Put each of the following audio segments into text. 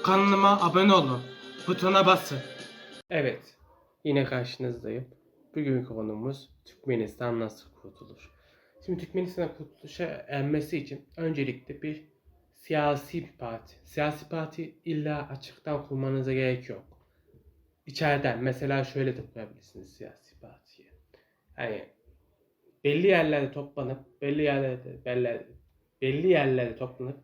Kanalıma abone olun. Butona basın. Evet, yine karşınızdayım. Bugünkü konumuz Türkmenistan nasıl kurtulur? Şimdi Türkmenistan'a kurtuluşa ermesi için öncelikle bir siyasi bir parti. Siyasi parti illa açıktan kurmanıza gerek yok. İçeriden mesela şöyle de kurabilirsiniz siyasi partiyi. Yani belli yerlerde toplanıp, belli yerlerde toplanıp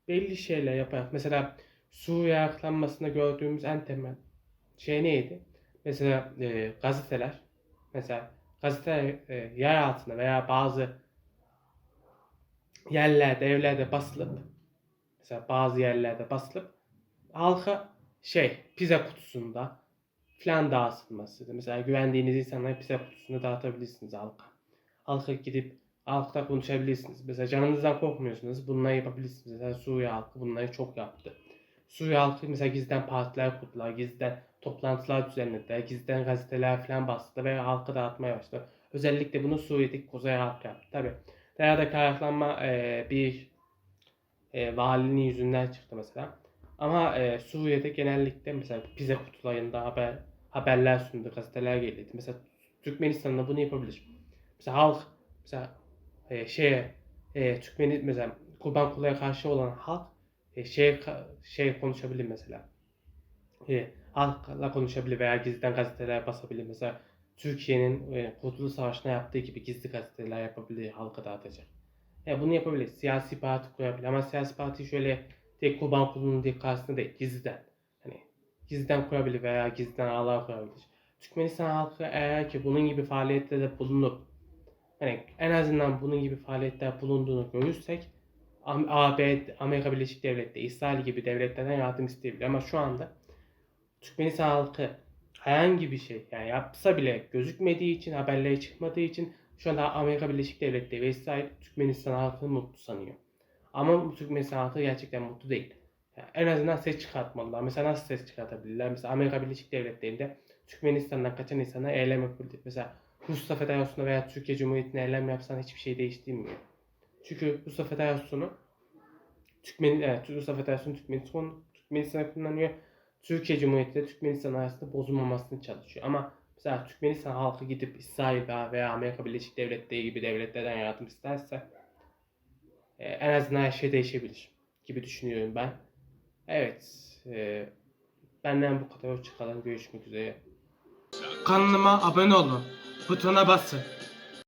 belli şeyler yaparak mesela Suriye ayaklanmasında gördüğümüz en temel şey neydi? Mesela gazeteler, mesela gazeteler yer altında veya bazı yerlerde, evlerde basılıp, mesela bazı yerlerde basılıp halka pizza kutusunda falan dağıtılması. Mesela güvendiğiniz insanlara pizza kutusunda dağıtabilirsiniz halka. Halka gidip halkla konuşabilirsiniz. Mesela canınızdan korkmuyorsunuz. Bunları yapabilirsiniz. Mesela Suriye halkı bunları çok yaptı. Suriye halkı mesela gizden partiler kurdular, gizden toplantılar düzenlediler, gizden gazeteler falan bastılar ve halka dağıtmaya başladı. Özellikle bunu Suriye'deki Kuzey halk yaptı. Tabi Dera'daki ayaklanma bir valinin yüzünden çıktı mesela. Ama Suriye'de genellikle mesela pizza kutularında haberler sundu, gazeteler geldi. Mesela Türkmenistan'da bunu yapabilir. Mesela halk mesela mesela Kurban Kula'ya karşı olan halk konuşabilir mesela. Halkla konuşabilir veya gizliden gazeteler basabilir. Mesela Türkiye'nin Kurtuluş Savaşı'na yaptığı gibi gizli gazeteler yapabilir, halka dağıtacak. Bunu yapabilir. Siyasi parti kurabilir. Ama siyasi parti şöyle tek Kurban Kulu'nun diye karşısında değil, gizliden. Hani gizliden kurabilir veya gizliden ağlar kurabilir. Türkmenistan halkı eğer ki bunun gibi faaliyetlerde bulunup hani en azından bunun gibi faaliyetler bulunduğunu görürsek Amerika Birleşik Devletleri, İsrail gibi devletlerden yardım isteyebilir. Ama şu anda Türkmenistan halkı herhangi bir şey yani yapsa bile gözükmediği için, haberleri çıkmadığı için şu anda Amerika Birleşik Devletleri ve İsrail Türkmenistan halkını mutlu sanıyor. Ama bu Türkmenistan halkı gerçekten mutlu değil. Yani en azından ses çıkartmalılar. Mesela nasıl ses çıkartabilirler? Mesela Amerika Birleşik Devletleri'nde Türkmenistan'dan kaçan insanlar eylem yapabilir. Mesela Rusya Federasyonu'na veya Türkiye Cumhuriyeti'ne eylem yapsan hiçbir şey değiştirmiyor. Çünkü Rusya Federasyonu Rusya Federasyonu Türkmenistan'a kullanıyor. Türkiye Cumhuriyeti ile Türkmenistan arasında bozulmamasını çalışıyor. Ama mesela Türkmenistan halkı gidip İsrail veya Amerika Birleşik Devletleri gibi devletlerden yardım isterse en azından her şey değişebilir gibi düşünüyorum ben. Evet, benden bu kadar. Hoşçakalın. Görüşmek üzere. Kanalıma abone olun. Butona basın.